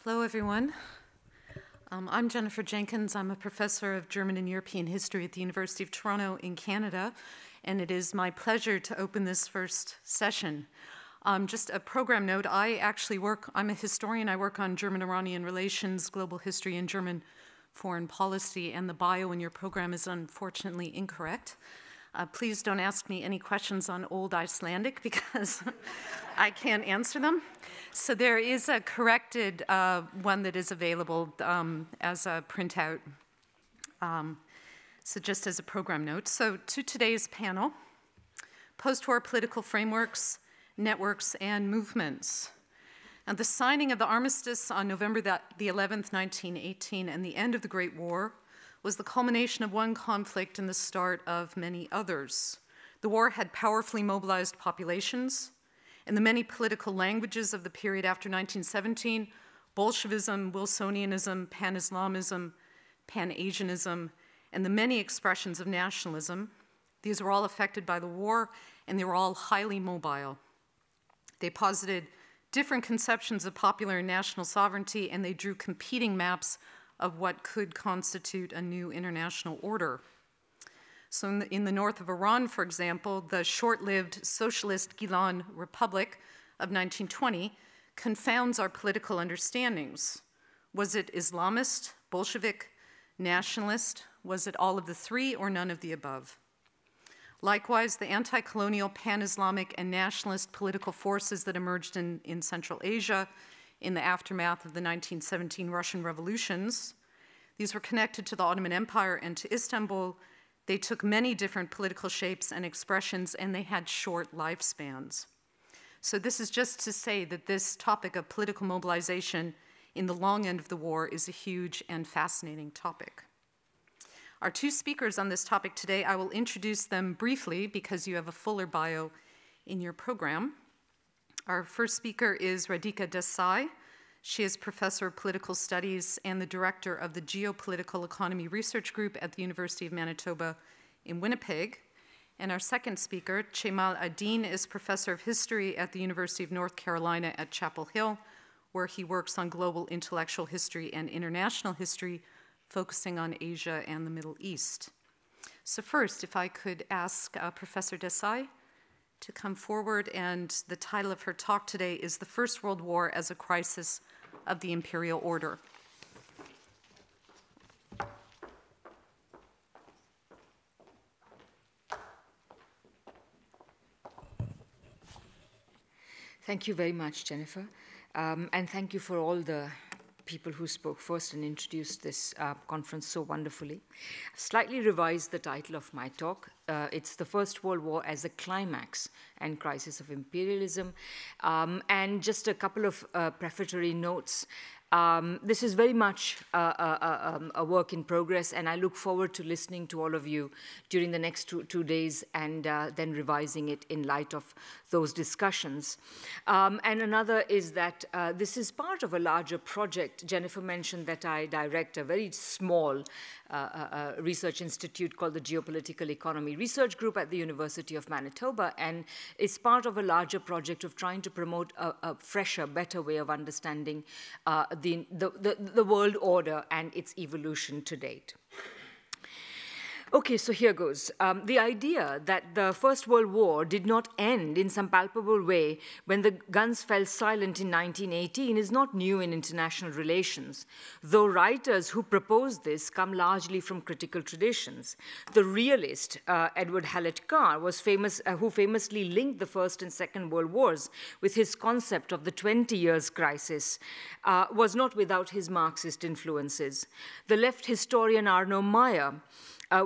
Hello, everyone. I'm Jennifer Jenkins. I'm a professor of German and European history at the University of Toronto in Canada, and it is my pleasure to open this first session. Just a program note, I'm a historian. I work on German-Iranian relations, global history, and German foreign policy, and the bio in your program is unfortunately incorrect. Please don't ask me any questions on Old Icelandic because I can't answer them. So there is a corrected one that is available as a printout, so just as a program note. So to today's panel, post-war political frameworks, networks, and movements. And the signing of the armistice on November the 11th, 1918, and the end of the Great War was the culmination of one conflict and the start of many others. The war had powerfully mobilized populations. In the many political languages of the period after 1917, Bolshevism, Wilsonianism, Pan-Islamism, Pan-Asianism, and the many expressions of nationalism, these were all affected by the war, and they were all highly mobile. They posited different conceptions of popular and national sovereignty, and they drew competing maps of what could constitute a new international order. So in the north of Iran, for example, the short-lived socialist Gilan Republic of 1920 confounds our political understandings. Was it Islamist, Bolshevik, nationalist? Was it all of the three or none of the above? Likewise, the anti-colonial, pan-Islamic, and nationalist political forces that emerged in Central Asia in the aftermath of the 1917 Russian revolutions, these were connected to the Ottoman Empire and to Istanbul. They took many different political shapes and expressions, and they had short lifespans. So this is just to say that this topic of political mobilization in the long end of the war is a huge and fascinating topic. Our two speakers on this topic today, I will introduce them briefly because you have a fuller bio in your program. Our first speaker is Radhika Desai. She is Professor of Political Studies and the Director of the Geopolitical Economy Research Group at the University of Manitoba in Winnipeg. And our second speaker, Cemil Aydin, is Professor of History at the University of North Carolina at Chapel Hill, where he works on global intellectual history and international history, focusing on Asia and the Middle East. So first, if I could ask Professor Desai to come forward, and the title of her talk today is The First World War as a Crisis of the Imperial Order. Thank you very much, Jennifer, and thank you for all the people who spoke first and introduced this conference so wonderfully. I've slightly revised the title of my talk. It's The First World War as a Climax and Crisis of Imperialism. And just a couple of prefatory notes. This is very much a work in progress, and I look forward to listening to all of you during the next two days and then revising it in light of those discussions. And another is that this is part of a larger project. Jennifer mentioned that I direct a very small research institute called the Geopolitical Economy Research Group at the University of Manitoba, and it's part of a larger project of trying to promote a fresher, better way of understanding the world order and its evolution to date. Okay, so here goes. The idea that the First World War did not end in some palpable way when the guns fell silent in 1918 is not new in international relations, though writers who propose this come largely from critical traditions. The realist Edward Hallett Carr was who famously linked the First and Second World Wars with his concept of the 20 years crisis, was not without his Marxist influences. The left historian Arno Meyer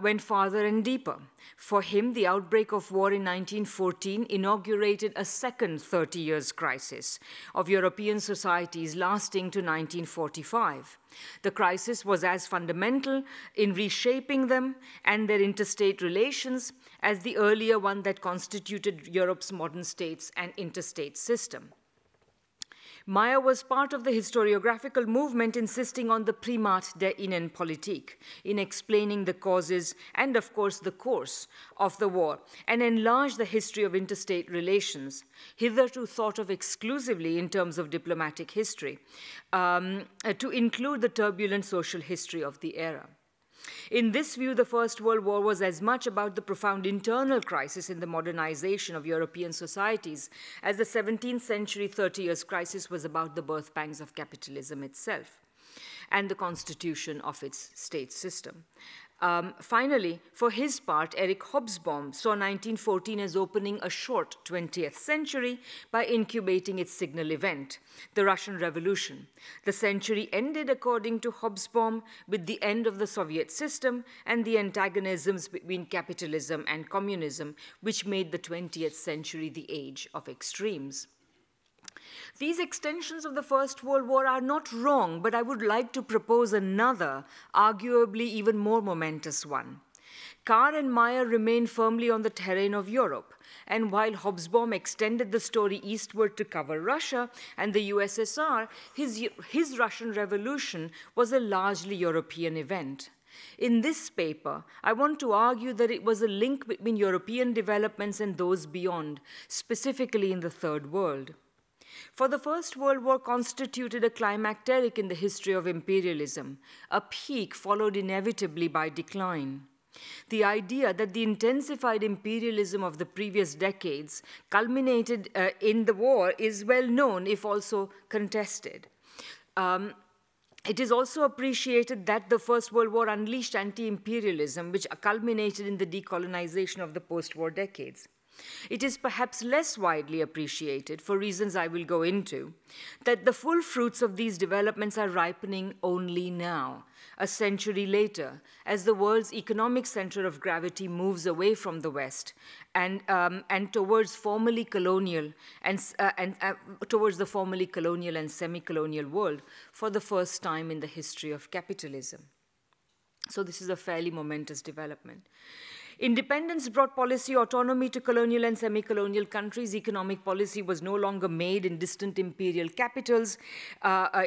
went farther and deeper. For him, the outbreak of war in 1914 inaugurated a second 30 years crisis of European societies lasting to 1945. The crisis was as fundamental in reshaping them and their interstate relations as the earlier one that constituted Europe's modern states and interstate system. Meyer was part of the historiographical movement insisting on the Primat der Innenpolitik in explaining the causes and, of course, the course of the war, and enlarged the history of interstate relations, hitherto thought of exclusively in terms of diplomatic history, to include the turbulent social history of the era. In this view, the First World War was as much about the profound internal crisis in the modernization of European societies as the 17th century 30 Years' crisis was about the birth pangs of capitalism itself and the constitution of its state system. Finally, for his part, Erich Hobsbawm saw 1914 as opening a short 20th century by incubating its signal event, the Russian Revolution. The century ended, according to Hobsbawm, with the end of the Soviet system and the antagonisms between capitalism and communism, which made the 20th century the age of extremes. These extensions of the First World War are not wrong, but I would like to propose another, arguably even more momentous one. Carr and Meyer remain firmly on the terrain of Europe, and while Hobsbawm extended the story eastward to cover Russia and the USSR, his Russian Revolution was a largely European event. In this paper, I want to argue that it was a link between European developments and those beyond, specifically in the Third World. For the First World War constituted a climacteric in the history of imperialism, a peak followed inevitably by decline. The idea that the intensified imperialism of the previous decades culminated in the war is well known, if also contested. It is also appreciated that the First World War unleashed anti-imperialism, which culminated in the decolonization of the post-war decades. It is perhaps less widely appreciated, for reasons I will go into, that the full fruits of these developments are ripening only now, a century later, as the world's economic center of gravity moves away from the West and towards formerly colonial towards the formerly colonial and semi-colonial world for the first time in the history of capitalism. So this is a fairly momentous development. Independence brought policy autonomy to colonial and semi-colonial countries. Economic policy was no longer made in distant imperial capitals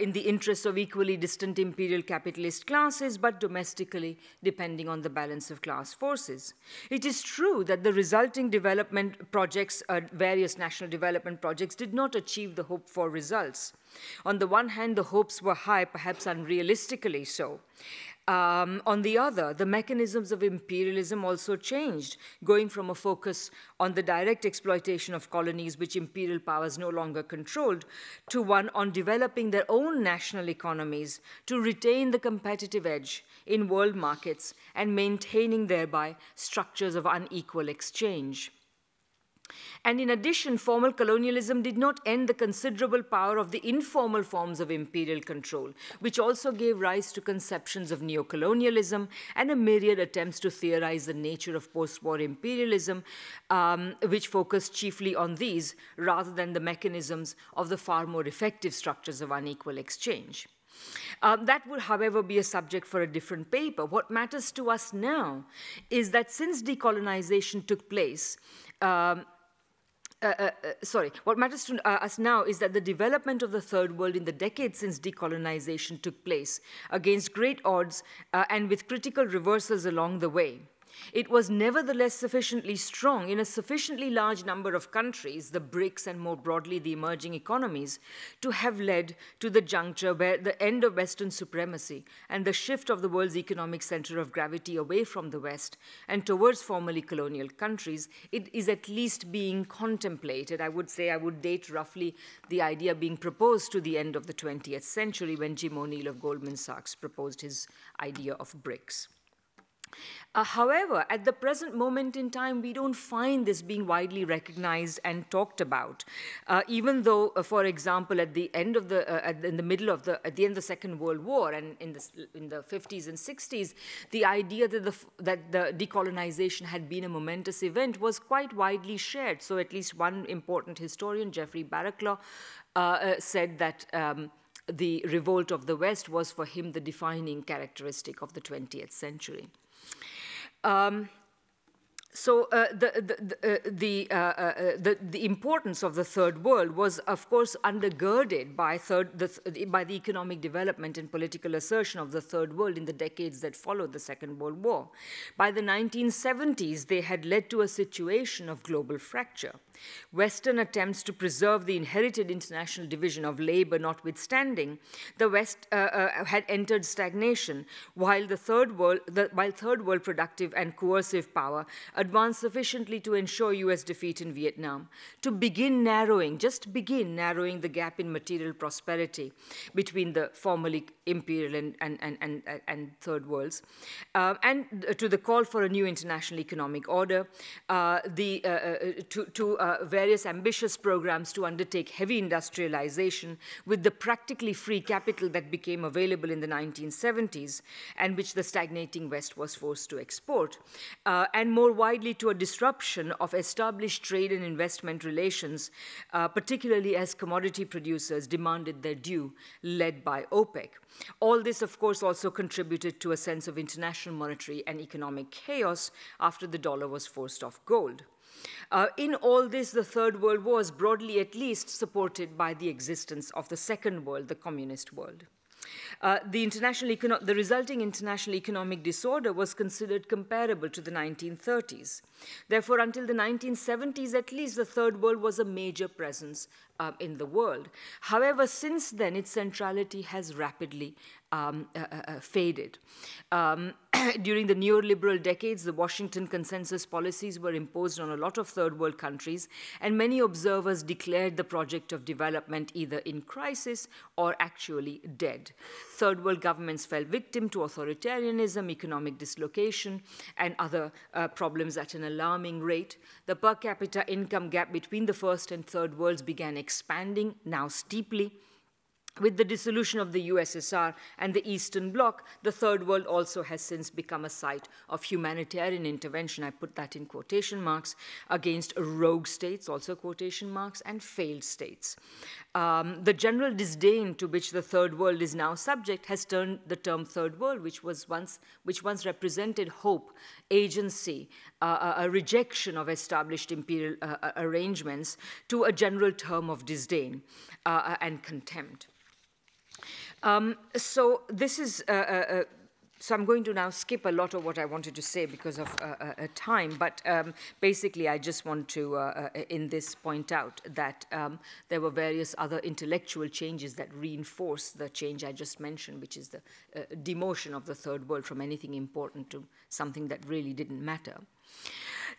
in the interests of equally distant imperial capitalist classes, but domestically, depending on the balance of class forces. It is true that the resulting development projects, various national development projects, did not achieve the hoped-for results. On the one hand, the hopes were high, perhaps unrealistically so. On the other, the mechanisms of imperialism also changed, going from a focus on the direct exploitation of colonies which imperial powers no longer controlled, to one on developing their own national economies to retain the competitive edge in world markets and maintaining thereby structures of unequal exchange. And in addition, formal colonialism did not end the considerable power of the informal forms of imperial control, which also gave rise to conceptions of neocolonialism and a myriad attempts to theorize the nature of post-war imperialism, which focused chiefly on these rather than the mechanisms of the far more effective structures of unequal exchange. That would, however, be a subject for a different paper. What matters to us now is that since decolonization took place, what matters to us now is that the development of the Third World in the decades since decolonization took place, against great odds and with critical reversals along the way, it was nevertheless sufficiently strong in a sufficiently large number of countries, the BRICS and more broadly the emerging economies, to have led to the juncture where the end of Western supremacy and the shift of the world's economic center of gravity away from the West and towards formerly colonial countries, it is at least being contemplated. I would say I would date roughly the idea being proposed to the end of the 20th century when Jim O'Neill of Goldman Sachs proposed his idea of BRICS. However, at the present moment in time, we don't find this being widely recognized and talked about, even though, for example, at the end of the, at the end of the Second World War and in the 50s and 60s, the idea that the decolonization had been a momentous event was quite widely shared. So at least one important historian, Jeffrey Barraclough, said that the revolt of the West was for him the defining characteristic of the 20th century. So the importance of the Third World was, of course, undergirded by the economic development and political assertion of the Third World in the decades that followed the Second World War. By the 1970s, they had led to a situation of global fracture. Western attempts to preserve the inherited international division of labor notwithstanding, the West had entered stagnation, while third world productive and coercive power advanced sufficiently to ensure US defeat in Vietnam, to begin narrowing the gap in material prosperity between the formerly imperial and third worlds, and to the call for a new international economic order, various ambitious programs to undertake heavy industrialization with the practically free capital that became available in the 1970s and which the stagnating West was forced to export, and more widely to a disruption of established trade and investment relations, particularly as commodity producers demanded their due, led by OPEC. All this, of course, also contributed to a sense of international monetary and economic chaos after the dollar was forced off gold. In all this, the Third World was broadly at least supported by the existence of the Second World, the communist world. The resulting international economic disorder was considered comparable to the 1930s. Therefore, until the 1970s, at least, the Third World was a major presence in the world. However, since then, its centrality has rapidly faded. During the neoliberal decades, the Washington consensus policies were imposed on a lot of third world countries, and many observers declared the project of development either in crisis or actually dead. Third world governments fell victim to authoritarianism, economic dislocation, and other problems at an alarming rate. The per capita income gap between the first and third worlds began expanding, now steeply. With the dissolution of the USSR and the Eastern Bloc, the Third World also has since become a site of humanitarian intervention, I put that in quotation marks, against rogue states, also quotation marks, and failed states. The general disdain to which the Third World is now subject has turned the term Third World, which once represented hope, agency, a rejection of established imperial arrangements, to a general term of disdain and contempt. So this is, so I'm going to now skip a lot of what I wanted to say because of time, but basically I just want to, in this, point out that there were various other intellectual changes that reinforce the change I just mentioned, which is the demotion of the Third World from anything important to something that really didn't matter.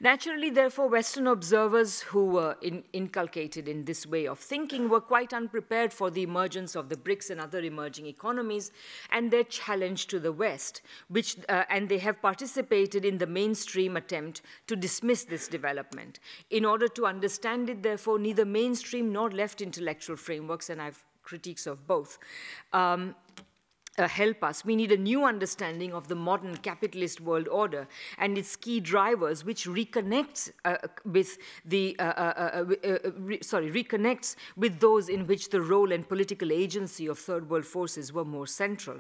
Naturally, therefore, Western observers who were inculcated in this way of thinking were quite unprepared for the emergence of the BRICS and other emerging economies and their challenge to the West, and they have participated in the mainstream attempt to dismiss this development. In order to understand it, therefore, neither mainstream nor left intellectual frameworks, and I have critiques of both, help us. We need a new understanding of the modern capitalist world order and its key drivers, which reconnects reconnects with those in which the role and political agency of third world forces were more central.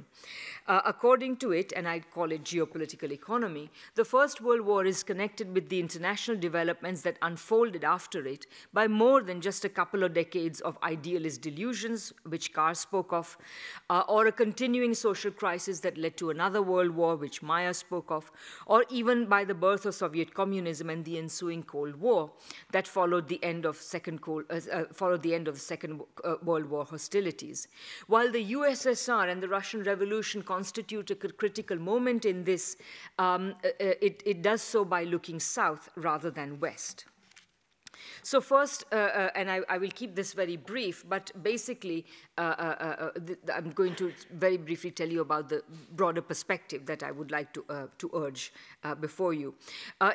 According to it, and I'd call it geopolitical economy, the First World War is connected with the international developments that unfolded after it by more than just a couple of decades of idealist delusions, which Carr spoke of, or a continuing social crisis that led to another world war, which Meyer spoke of, or even by the birth of Soviet communism and the ensuing Cold War that followed the end of the Second World War hostilities. While the USSR and the Russian Revolution constitute a critical moment in this, it does so by looking south rather than west. So first, and I will keep this very brief, but basically I'm going to very briefly tell you about the broader perspective that I would like to urge before you.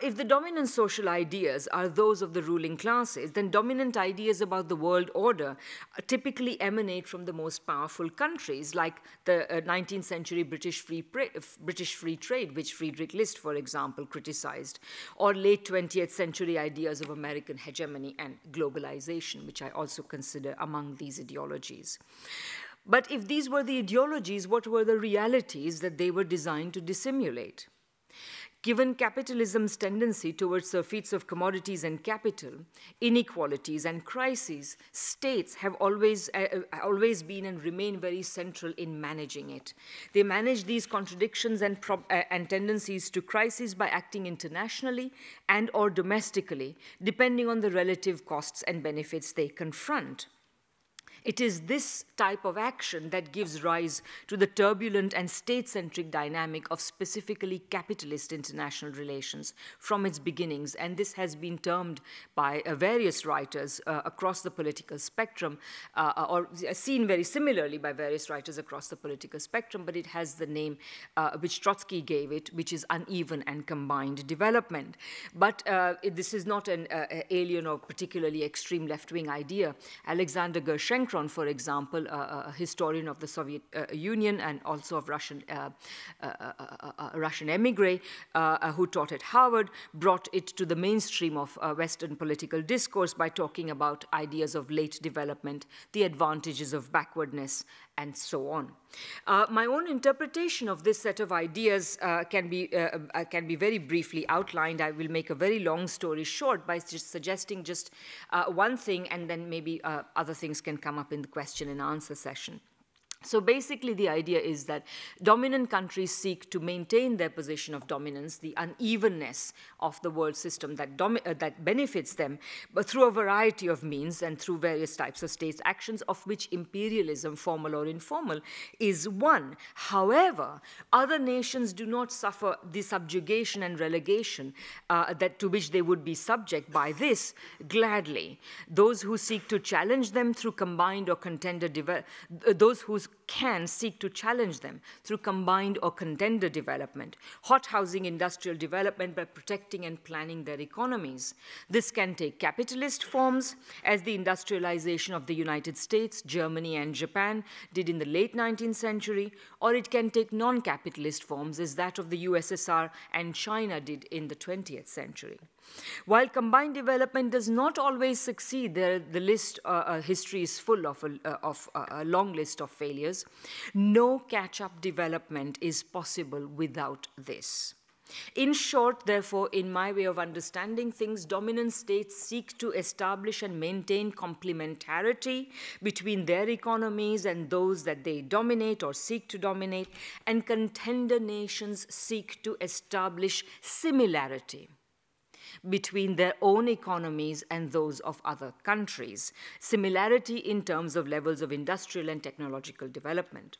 If the dominant social ideas are those of the ruling classes, then dominant ideas about the world order typically emanate from the most powerful countries, like the 19th century British free trade, which Friedrich List, for example, criticized, or late 20th century ideas of American hegemony and globalization, which I also consider among these ideologies. But if these were the ideologies, what were the realities that they were designed to dissimulate? Given capitalism's tendency towards surfeits of commodities and capital, inequalities and crises, states have always been and remain very central in managing it. They manage these contradictions and tendencies to crises by acting internationally and or domestically, depending on the relative costs and benefits they confront. It is this type of action that gives rise to the turbulent and state-centric dynamic of specifically capitalist international relations from its beginnings, and this has been termed by various writers across the political spectrum, or seen very similarly by various writers across the political spectrum, but it has the name which Trotsky gave it, which is uneven and combined development. But this is not an alien or particularly extreme left-wing idea. Alexander Gerschenkron, for example, a historian of the Soviet Union and also of Russian emigre who taught at Harvard, brought it to the mainstream of Western political discourse by talking about ideas of late development, the advantages of backwardness, and so on. My own interpretation of this set of ideas can be very briefly outlined. I will make a very long story short by just suggesting just one thing, and then maybe other things can come up in the question and answer session. So basically, the idea is that dominant countries seek to maintain their position of dominance, the unevenness of the world system that benefits them, but through a variety of means and through various types of state actions, of which imperialism, formal or informal, is one. However, other nations do not suffer the subjugation and relegation to which they would be subject by this gladly. Those who seek to challenge them through combined or contender those who can seek to challenge them through combined or contender development, hothousing industrial development by protecting and planning their economies. This can take capitalist forms, as the industrialization of the United States, Germany, and Japan did in the late 19th century, or it can take non-capitalist forms, as that of the USSR and China did in the 20th century. While combined development does not always succeed, the history is full of a long list of failures. No catch-up development is possible without this. In short, therefore, in my way of understanding things, dominant states seek to establish and maintain complementarity between their economies and those that they dominate or seek to dominate, and contender nations seek to establish similarity between their own economies and those of other countries, similarity in terms of levels of industrial and technological development.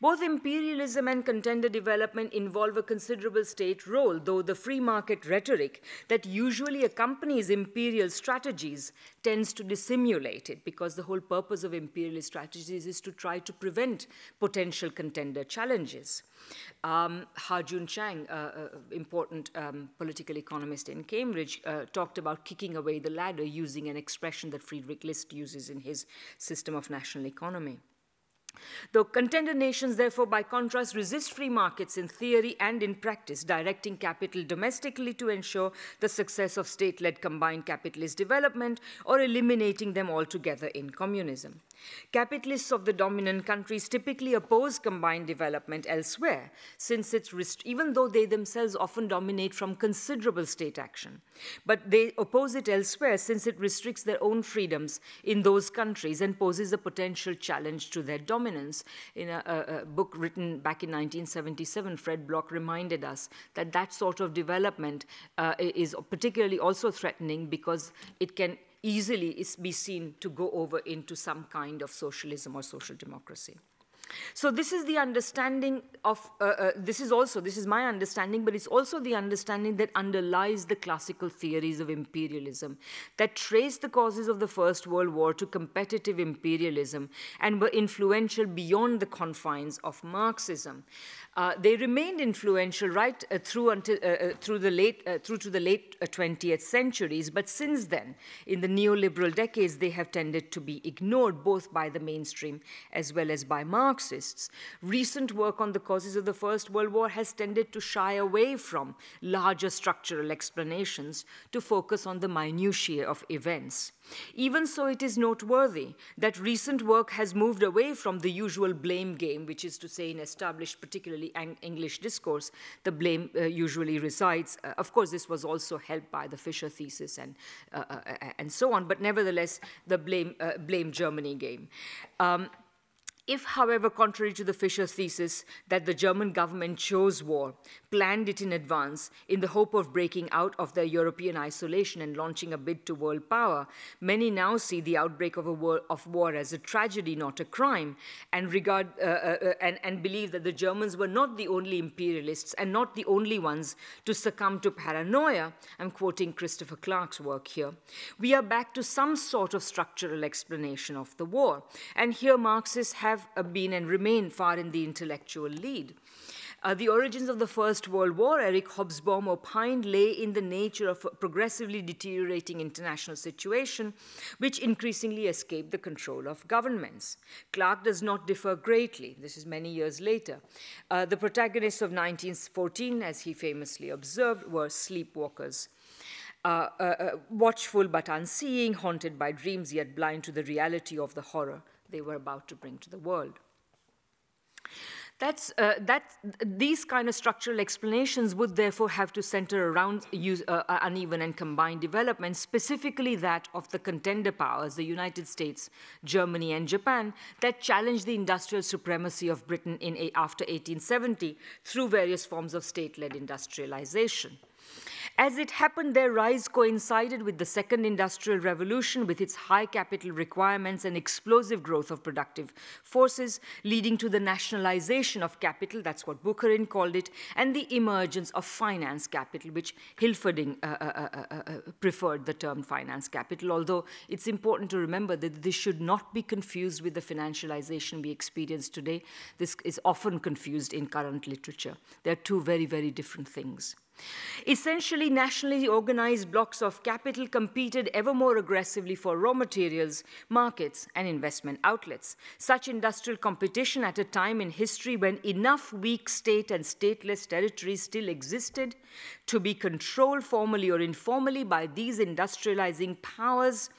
Both imperialism and contender development involve a considerable state role, though the free market rhetoric that usually accompanies imperial strategies tends to dissimulate it, because the whole purpose of imperialist strategies is to try to prevent potential contender challenges. Chang, important political economist in Cambridge, talked about kicking away the ladder using an expression that Friedrich List uses in his System of National Economy. Though contender nations, therefore, by contrast, resist free markets in theory and in practice, directing capital domestically to ensure the success of state-led combined capitalist development or eliminating them altogether in communism. Capitalists of the dominant countries typically oppose combined development elsewhere, since even though they themselves often dominate from considerable state action. But they oppose it elsewhere since it restricts their own freedoms in those countries and poses a potential challenge to their dominance. In a book written back in 1977, Fred Bloch reminded us that that sort of development is particularly also threatening because it can easily be seen to go over into some kind of socialism or social democracy. So this is the understanding of, this is my understanding, but it's also the understanding that underlies the classical theories of imperialism that trace the causes of the First World War to competitive imperialism and were influential beyond the confines of Marxism. They remained influential right through to the late 20th centuries, but since then, in the neoliberal decades, they have tended to be ignored both by the mainstream as well as by Marxists. Marxists, recent work on the causes of the First World War has tended to shy away from larger structural explanations to focus on the minutiae of events. Even so, it is noteworthy that recent work has moved away from the usual blame game, which is to say, in established, particularly English discourse, the blame usually resides. Of course, this was also helped by the Fisher thesis and so on, but nevertheless, the blame Germany game. If, however, contrary to the Fisher thesis that the German government chose war, planned it in advance in the hope of breaking out of their European isolation and launching a bid to world power, many now see the outbreak of war as a tragedy, not a crime, and and believe that the Germans were not the only imperialists and not the only ones to succumb to paranoia. I'm quoting Christopher Clarke's work here. We are back to some sort of structural explanation of the war, and here Marxists have been and remain far in the intellectual lead. The origins of the First World War, Eric Hobsbawm opined, lay in the nature of a progressively deteriorating international situation, which increasingly escaped the control of governments. Clarke does not differ greatly. This is many years later. The protagonists of 1914, as he famously observed, were sleepwalkers. Watchful but unseeing, haunted by dreams, yet blind to the reality of the horror they were about to bring to the world. These kind of structural explanations would therefore have to center around uneven and combined development, specifically that of the contender powers, the United States, Germany, and Japan, that challenged the industrial supremacy of Britain after 1870 through various forms of state-led industrialization. As it happened, their rise coincided with the Second Industrial Revolution, with its high capital requirements and explosive growth of productive forces, leading to the nationalization of capital, that's what Bukharin called it, and the emergence of finance capital, which Hilferding preferred the term finance capital, although it's important to remember that this should not be confused with the financialization we experience today. This is often confused in current literature. They're two very, very different things. Essentially, nationally organized blocks of capital competed ever more aggressively for raw materials, markets, and investment outlets. Such industrial competition at a time in history when enough weak state and stateless territories still existed to be controlled formally or informally by these industrializing powers,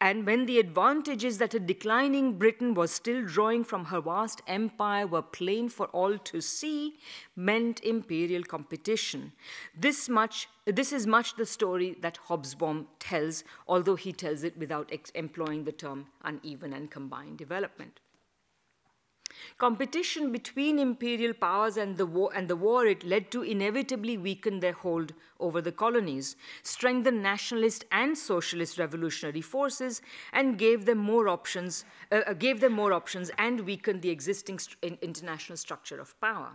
and when the advantages that a declining Britain was still drawing from her vast empire were plain for all to see, meant imperial competition. This is much the story that Hobsbawm tells, although he tells it without employing the term uneven and combined development. Competition between imperial powers and the war it led to inevitably weakened their hold over the colonies, strengthened nationalist and socialist revolutionary forces, and gave them more options and weakened the existing international structure of power.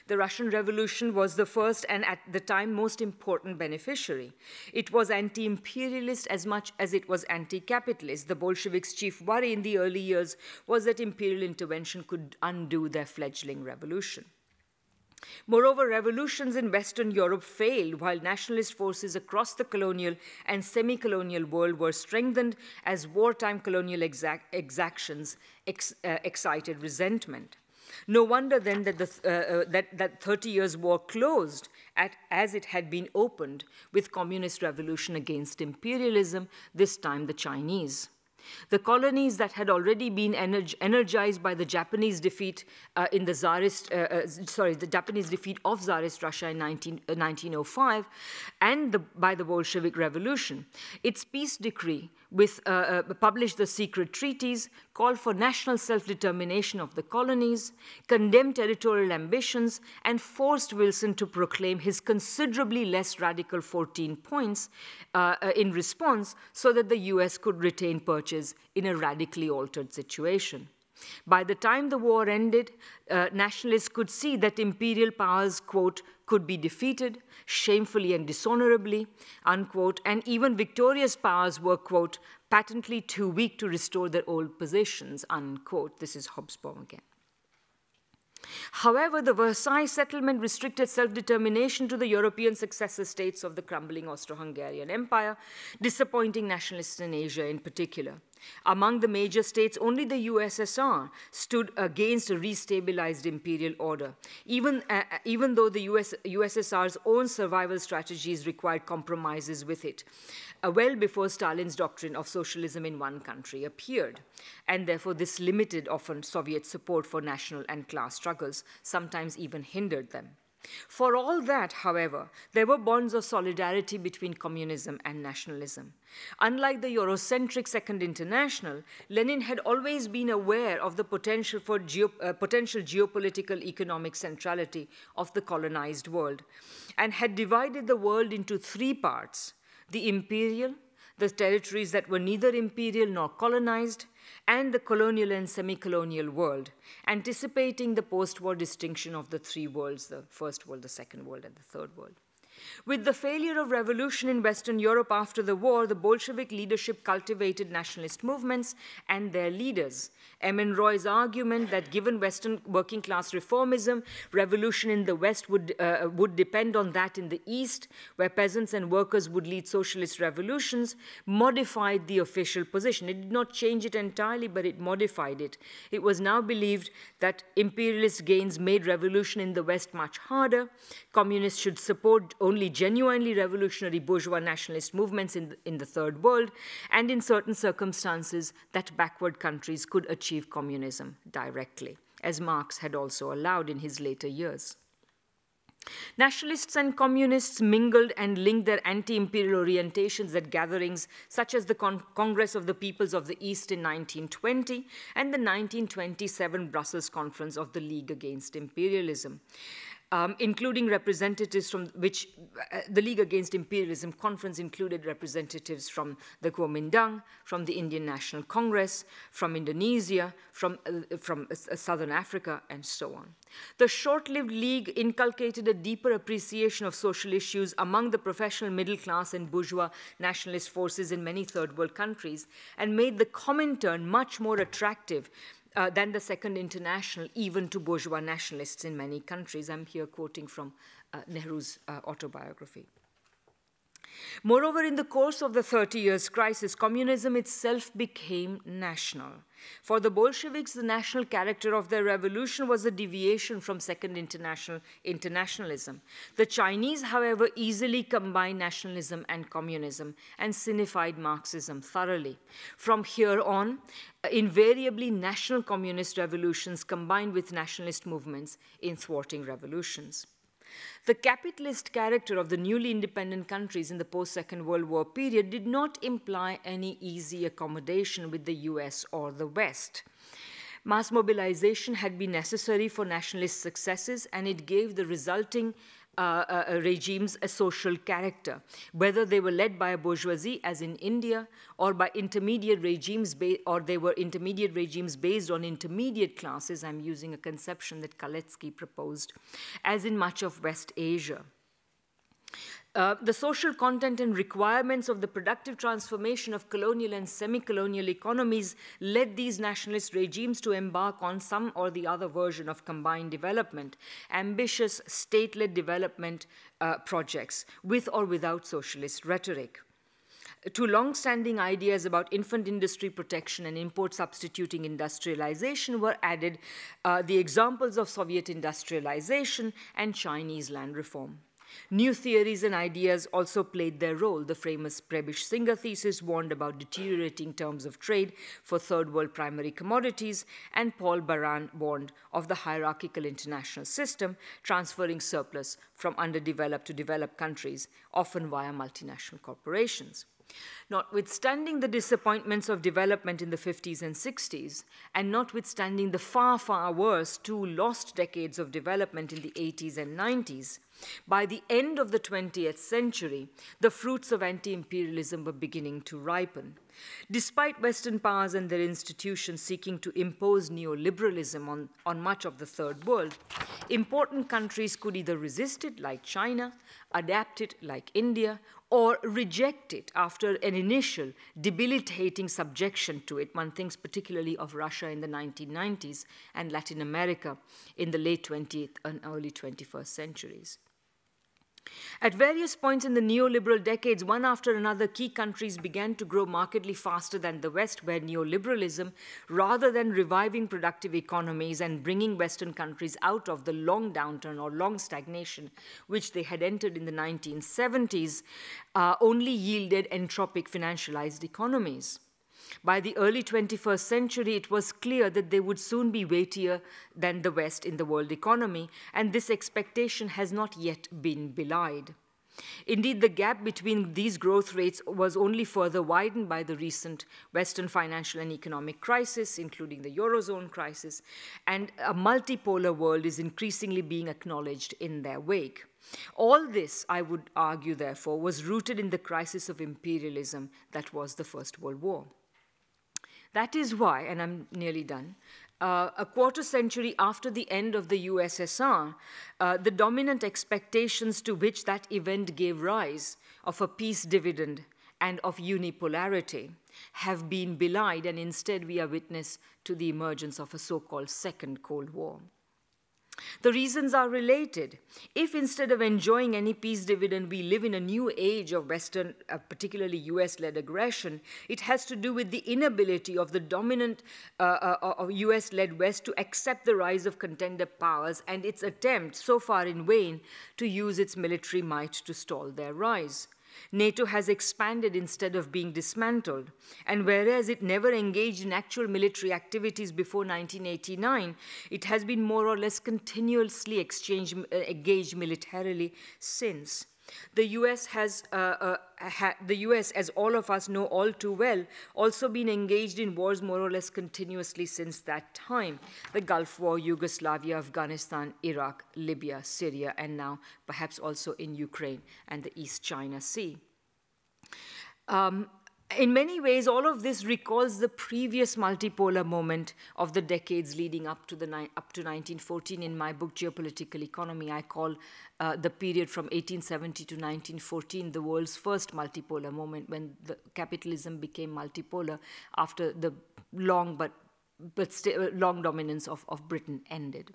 The Russian Revolution was the first and at the time most important beneficiary. It was anti-imperialist as much as it was anti-capitalist. The Bolsheviks' chief worry in the early years was that imperial intervention could undo their fledgling revolution. Moreover, revolutions in Western Europe failed, while nationalist forces across the colonial and semi-colonial world were strengthened as wartime colonial exactions excited resentment. No wonder then that that 30 Years' War closed as it had been opened, with communist revolution against imperialism, this time the Chinese. The colonies that had already been energized by the Japanese defeat the Japanese defeat of Tsarist Russia in 1905, and by the Bolshevik Revolution. Its peace decree published the secret treaties, called for national self-determination of the colonies, condemned territorial ambitions, and forced Wilson to proclaim his considerably less radical 14 points in response, so that the US could retain purchase in a radically altered situation. By the time the war ended, nationalists could see that imperial powers, quote, could be defeated shamefully and dishonorably, unquote, and even victorious powers were, quote, patently too weak to restore their old positions, unquote. This is Hobsbawm again. However, the Versailles settlement restricted self-determination to the European successor states of the crumbling Austro-Hungarian Empire, disappointing nationalists in Asia in particular. Among the major states, only the USSR stood against a restabilized imperial order, even though the USSR's own survival strategies required compromises with it, well before Stalin's doctrine of socialism in one country appeared. And therefore, this limited often Soviet support for national and class struggles, sometimes even hindered them. For all that, however, there were bonds of solidarity between communism and nationalism. Unlike the Eurocentric Second International, Lenin had always been aware of the potential for potential geopolitical economic centrality of the colonized world, and had divided the world into three parts: the imperial, the territories that were neither imperial nor colonized, and the colonial and semi-colonial world, anticipating the post-war distinction of the three worlds, the First World, the Second World, and the Third World. With the failure of revolution in Western Europe after the war, the Bolshevik leadership cultivated nationalist movements and their leaders. M.N. Roy's argument that given Western working class reformism, revolution in the West would depend on that in the East, where peasants and workers would lead socialist revolutions, modified the official position. It did not change it entirely, but it modified it. It was now believed that imperialist gains made revolution in the West much harder. Communists should support only genuinely revolutionary bourgeois nationalist movements in the Third World, and in certain circumstances that backward countries could achieve communism directly, as Marx had also allowed in his later years. Nationalists and communists mingled and linked their anti-imperial orientations at gatherings such as the Congress of the Peoples of the East in 1920 and the 1927 Brussels Conference of the League Against Imperialism. Including representatives from which the League Against Imperialism conference included representatives from the Kuomintang, from the Indian National Congress, from Indonesia, from Southern Africa, and so on. The short-lived League inculcated a deeper appreciation of social issues among the professional middle class and bourgeois nationalist forces in many third world countries, and made the Comintern much more attractive than the Second International, even to bourgeois nationalists in many countries. I'm here quoting from Nehru's autobiography. Moreover, in the course of the 30 Years' crisis, communism itself became national. For the Bolsheviks, the national character of their revolution was a deviation from Second internationalism. The Chinese, however, easily combined nationalism and communism and sinified Marxism thoroughly. From here on, invariably national communist revolutions combined with nationalist movements in thwarting revolutions. The capitalist character of the newly independent countries in the post-Second World War period did not imply any easy accommodation with the US or the West. Mass mobilization had been necessary for nationalist successes, and it gave the resulting regimes a social character, whether they were led by a bourgeoisie, as in India, or by intermediate regimes, or they were intermediate regimes based on intermediate classes. I'm using a conception that Kaletsky proposed, as in much of West Asia. The social content and requirements of the productive transformation of colonial and semi-colonial economies led these nationalist regimes to embark on some or the other version of combined development, ambitious state-led development projects, with or without socialist rhetoric. To long-standing ideas about infant industry protection and import substituting industrialization were added the examples of Soviet industrialization and Chinese land reform. New theories and ideas also played their role. The famous Prebisch-Singer thesis warned about deteriorating terms of trade for third world primary commodities, and Paul Baran warned of the hierarchical international system transferring surplus from underdeveloped to developed countries, often via multinational corporations. Notwithstanding the disappointments of development in the 50s and 60s, and notwithstanding the far, far worse 2 lost decades of development in the 80s and 90s, by the end of the 20th century, the fruits of anti-imperialism were beginning to ripen. Despite Western powers and their institutions seeking to impose neoliberalism on much of the third world, important countries could either resist it, like China, adapt it, like India, or reject it after an initial debilitating subjection to it. One thinks particularly of Russia in the 1990s and Latin America in the late 20th and early 21st centuries. At various points in the neoliberal decades, one after another, key countries began to grow markedly faster than the West, where neoliberalism, rather than reviving productive economies and bringing Western countries out of the long downturn or long stagnation which they had entered in the 1970s, only yielded entropic financialized economies. By the early 21st century, it was clear that they would soon be weightier than the West in the world economy, and this expectation has not yet been belied. Indeed, the gap between these growth rates was only further widened by the recent Western financial and economic crisis, including the Eurozone crisis, and a multipolar world is increasingly being acknowledged in their wake. All this, I would argue, therefore, was rooted in the crisis of imperialism that was the First World War. That is why, and I'm nearly done, a quarter century after the end of the USSR, the dominant expectations to which that event gave rise of a peace dividend and of unipolarity have been belied, and instead we are witness to the emergence of a so-called Second Cold War. The reasons are related. If instead of enjoying any peace dividend, we live in a new age of Western, particularly US-led aggression, it has to do with the inability of the dominant of US-led West to accept the rise of contender powers and its attempt, so far in vain, to use its military might to stall their rise. NATO has expanded instead of being dismantled, and whereas it never engaged in actual military activities before 1989, it has been more or less continuously engaged militarily since. The US has, as all of us know all too well, also been engaged in wars more or less continuously since that time. The Gulf War, Yugoslavia, Afghanistan, Iraq, Libya, Syria, and now perhaps also in Ukraine and the East China Sea. In many ways, all of this recalls the previous multipolar moment of the decades leading up to 1914. In my book, Geopolitical Economy, I call the period from 1870 to 1914 the world's first multipolar moment, when the capitalism became multipolar after the long long dominance of Britain ended.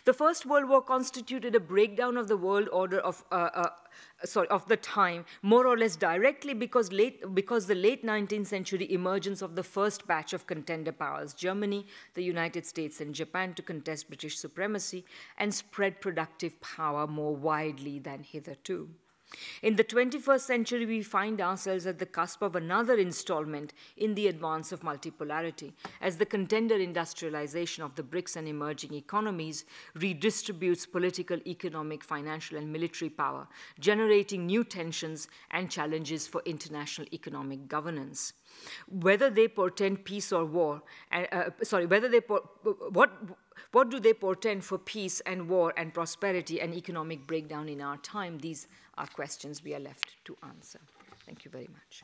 The First World War constituted a breakdown of the world order of the time, more or less directly because the late 19th century emergence of the first batch of contender powers, Germany, the United States, and Japan, to contest British supremacy and spread productive power more widely than hitherto. In the 21st century, we find ourselves at the cusp of another installment in the advance of multipolarity, as the contender industrialization of the BRICS and emerging economies redistributes political, economic, financial, and military power, generating new tensions and challenges for international economic governance. Whether they portend peace or war, what do they portend for peace and war and prosperity and economic breakdown in our time? These are questions we are left to answer. Thank you very much.